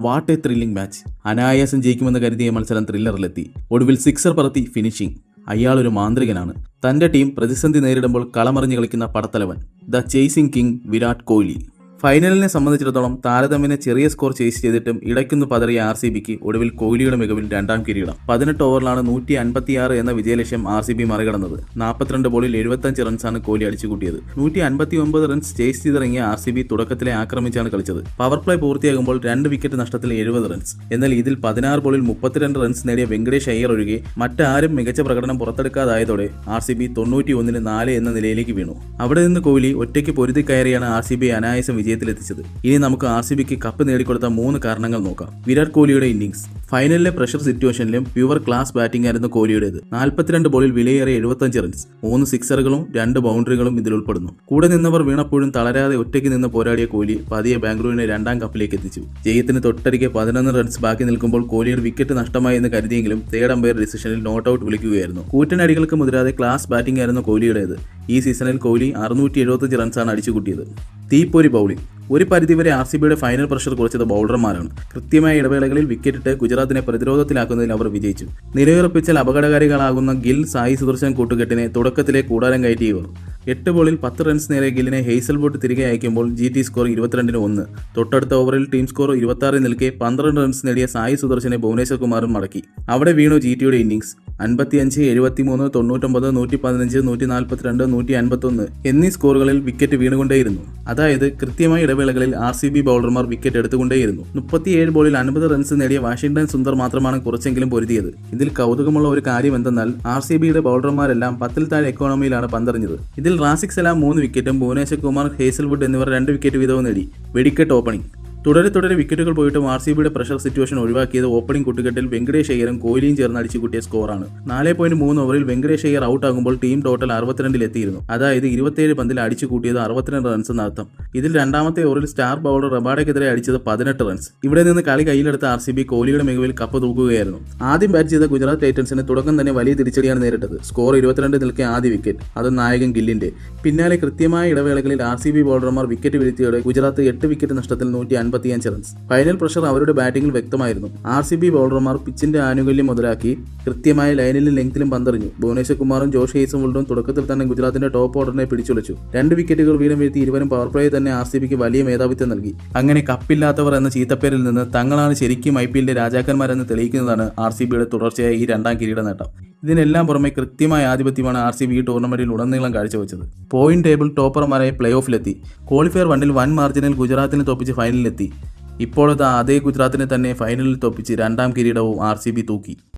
What A thrilling match. അനായാസം ജയിക്കുമെന്ന് കരുതിയ മത്സരം ത്രില്ലറിലെത്തി. ഒടുവിൽ സിക്സർ പറത്തി ഫിനിഷിംഗ്. അയാളൊരു മാന്ത്രികനാണ്. തന്റെ ടീം പ്രതിസന്ധി നേരിടുമ്പോൾ കളമറിഞ്ഞ് കളിക്കുന്ന പടത്തലവൻ, the chasing king Virat Kohli. ഫൈനലിനെ സംബന്ധിച്ചിടത്തോളം താരതമ്യേന ചെറിയ സ്കോർ ചേസ് ചെയ്തിട്ടും ഇടയ്ക്കൊന്ന് പതറിയ RCBക്ക് ഒടുവിൽ കോഹ്ലിയുടെ മികവിൽ രണ്ടാം കിരീടം. 18 ഓവറിലാണ് 156 എന്ന വിജയലക്ഷ്യം RCB മറികടന്നത്. 42 ബോളിൽ 75 റൺസാണ് കോഹ്ലി അടിച്ചുകൂട്ടിയത്. 159 റൺസ് ചേസ് ചെയ്തിറങ്ങിയ RCB തുടക്കത്തിലെ ആക്രമിച്ചാണ് കളിച്ചത്. പവർ പ്ലേ പൂർത്തിയാകുമ്പോൾ 2 വിക്കറ്റ് നഷ്ടത്തിൽ 70 റൺസ്. എന്നാൽ ഇതിൽ 16 ബോളിൽ 32 റൺസ് നേടിയ വെങ്കടേഷ് അയ്യർ ഒഴികെ മറ്റാരും മികച്ച പ്രകടനം പുറത്തെടുക്കാതായതോടെ RCB 91-ന് 4 എന്ന നിലയിലേക്ക് വീണു. അവിടെ നിന്ന് കോഹ്ലി ഒറ്റയ്ക്ക് പൊരുതി കയറിയാണ് RCB അനായാസം വിജയത്തിലെത്തിച്ചത്. ഇനി നമുക്ക് RCBക്ക് കപ്പ് നേടിക്കൊടുത്ത 3 കാരണങ്ങൾ നോക്കാം. വിരാട് കോഹ്ലിയുടെ ഇന്നിംഗ്സ്. ഫൈനലിലെ പ്രഷർ സിറ്റുവേഷനിലും പ്യുവർ ക്ലാസ് ബാറ്റിംഗ് ആയിരുന്നു കോഹ്ലിയുടേത്. 42 ബോളിൽ വിലയേറിയ 75 റൺസ്, 3 സിക്സറുകളും 2 ബൗണ്ടറികളും ഇതിൽ ഉൾപ്പെടുന്നു. കൂടെ നിന്നവർ വീണപ്പോഴും തളരാതെ ഒറ്റയ്ക്ക് നിന്ന് പോരാടിയ കോഹ്ലി പതിയെ ബാംഗ്ലൂരിനെ 2ാം കപ്പിലേക്ക് എത്തിച്ചു. ജയത്തിന് തൊട്ടരികെ 11 റൺസ് ബാക്കി നിൽക്കുമ്പോൾ കോഹ്ലിയുടെ വിക്കറ്റ് നഷ്ടമായി എന്ന് കരുതിയെങ്കിലും തേർഡ് അമ്പയർ ഡിസിഷനിൽ നോട്ട് ഔട്ട് വിളിക്കുകയായിരുന്നു. കൂറ്റനടികൾക്ക് മുതിരാതെ ക്ലാസ് ബാറ്റിംഗ് ആയിരുന്നു കോഹ്ലിയുടേത്. ഈ സീസണിൽ കോഹ്ലി 675 റൺസാണ് അടിച്ചുകൂട്ടിയത്. തീപ്പൊരി ബൗളിംഗ്. ഒരു പരിധിവരെ RCBയുടെ ഫൈനൽ പ്രഷർ കുറച്ചത് ബൗളർമാരാണ്. കൃത്യമായ ഇടവേളകളിൽ വിക്കറ്റിട്ട് ഗുജറാത്തിനെ പ്രതിരോധത്തിലാക്കുന്നതിൽ അവർ വിജയിച്ചു. നിലയുറപ്പിച്ചാൽ അപകടകാരികളാകുന്ന ഗിൽ, സായി സുദർശൻ കൂട്ടുകെട്ടിനെ തുടക്കത്തിലെ കൂടാരം കയറ്റി ഇവർ. 8 ബോളിൽ 10 റൺസ് നേടിയ ഗില്ലിനെ ഹേസൽവുഡ് തിരികെ അയക്കുമ്പോൾ GT സ്കോർ 22-1. തൊട്ടടുത്ത ഓവറിൽ ടീം സ്കോർ 26 നിൽക്കെ 12 റൺസ് നേടിയ സായി സുദർശനെ ഭുവനേശ്വർ കുമാറും മടക്കി. അവിടെ വീണു GTയുടെ ഇന്നിംഗ്സ്. 55, 73, 99, 115, 142, 151 എന്നീ സ്കോറുകളിൽ വിക്കറ്റ് വീണുകൊണ്ടേയിരുന്നു. അതായത് കൃത്യമായ ഇടവേളകളിൽ RCB ബൗളർമാർ വിക്കറ്റ് എടുത്തുകൊണ്ടേയിരുന്നു. 37 ബോളിൽ 50 റൺസ് നേടിയ വാഷിംഗ്ടൺ സുന്ദർ മാത്രമാണ് കുറച്ചെങ്കിലും പൊരുതിയത്. ഇതിൽ കൗതുകമുള്ള ഒരു കാര്യം എന്തെന്നാൽ RCBയുടെ ബൗളർമാരെല്ലാം 10-ൽ താഴെ എക്കോണമിയിലാണ് പന്തെറിഞ്ഞത്. ഇതിൽ റാസിക് സലാം 3 വിക്കറ്റും ഭുവനേശ്വർ കുമാർ, ഹേസൽവുഡ് എന്നിവർ 2 വിക്കറ്റ് വീതവും നേടി. വെടിക്കെട്ട് ഓപ്പണിംഗ്. തുടരെ വിക്കറ്റുകൾ പോയിട്ടും RCBയുടെ പ്രഷർ സിറ്റുവേഷൻ ഒഴിവാക്കിയത് ഓപ്പണിംഗ് കൂട്ടുകെട്ടിൽ വെങ്കടേഷ് അയ്യരും കോഹ്ലിയും ചേർന്ന് അടിച്ചുകൂട്ടിയ സ്കോറാണ്. 4.3 ഓവറിൽ വെങ്കടേഷ് അയ്യർ ഔട്ടാകുമ്പോൾ ടീം ടോട്ടൽ 62-ൽ എത്തിയിരുന്നു. അതായത് 27 പന്തിൽ അടിച്ചുകൂട്ടിയത് 62 റൺസ് എന്നർത്ഥം. ഇതിൽ രണ്ടാമത്തെ ഓവറിൽ സ്റ്റാർ ബൗളർ റബാഡയ്ക്കെതിരെ അടിച്ചത് 18 റൺസ്. ഇവിടെ നിന്ന് കളി കയ്യിലെടുത്ത RCB കോഹ്ലിയുടെ മികവിൽ കപ്പ് തൂക്കുകയായിരുന്നു. ആദ്യം ബാറ്റ് ചെയ്ത ഗുജറാത്ത് ടൈറ്റൻസിന് തുടക്കം തന്നെ വലിയ തിരിച്ചടിയാണ് നേരിട്ടത്. സ്കോർ 22 നിൽക്കെ ആദ്യ വിക്കറ്റ്, അത് നായകൻ ഗില്ലിന്റെ. പിന്നാലെ കൃത്യമായ ഇടവേളകളിൽ RCB ബൗളർമാർ വിക്കറ്റ് വീഴ്ത്തിയോടെ ഗുജറാത്ത് 8 വിക്കറ്റ് നഷ്ടത്തിൽ 155 റൺസ്. ഫൈനൽ പ്രഷർ അവരുടെ ബാറ്റിംഗിൽ വ്യക്തമായിരുന്നു. RCB ബൗളർമാർ പിച്ചിന്റെ ആനുകൂല്യം മുതലാക്കി കൃത്യമായ ലൈനിലും ലെങ്തിലും പന്തെറിഞ്ഞു. ഭുവനേശ്വർ കുമാറും ജോഷ് ഹേസൽവുഡും തുടക്കത്തിൽ തന്നെ ഗുജറാത്തിന്റെ ടോപ്പ് ഓർഡറിനെ പിടിച്ചുലച്ചു. 2 വിക്കറ്റുകൾ വീതം വീഴ്ത്തി ഇരുവരും പവർ പ്ലേ തന്നെ RCBക്ക് വലിയ മേധാവിത്വം നൽകി. അങ്ങനെ കപ്പില്ലാത്തവർ എന്ന ചീത്തപ്പേരിൽ നിന്ന് തങ്ങളാണ് ശരിക്കും IPLന്റെ രാജാക്കന്മാരെന്ന് തെളിയിക്കുന്നതാണ് RCBയുടെ തുടർച്ചയായ ഈ 2ാം കിരീട നേട്ടം. ഇതിനെല്ലാം പുറമെ കൃത്യമായ ആധിപത്യമാണ് RCB ഈ ടൂർണമെന്റിൽ ഉടനീളം കാഴ്ചവെച്ചത്. പോയിന്റ് ടേബിൾ ടോപ്പർമാരായ പ്ലേ ഓഫിലെത്തി. ക്വാളിഫയർ 1-ൽ വൻ മാർജിനിൽ ഗുജറാത്തിനെ തോപ്പിച്ച് ഫൈനലിലെത്തി. ഇപ്പോഴത്തെ അതേ ഗുജറാത്തിനെ തന്നെ ഫൈനലിൽ തോപ്പിച്ച് 2ാം കിരീടവും RCB തൂക്കി.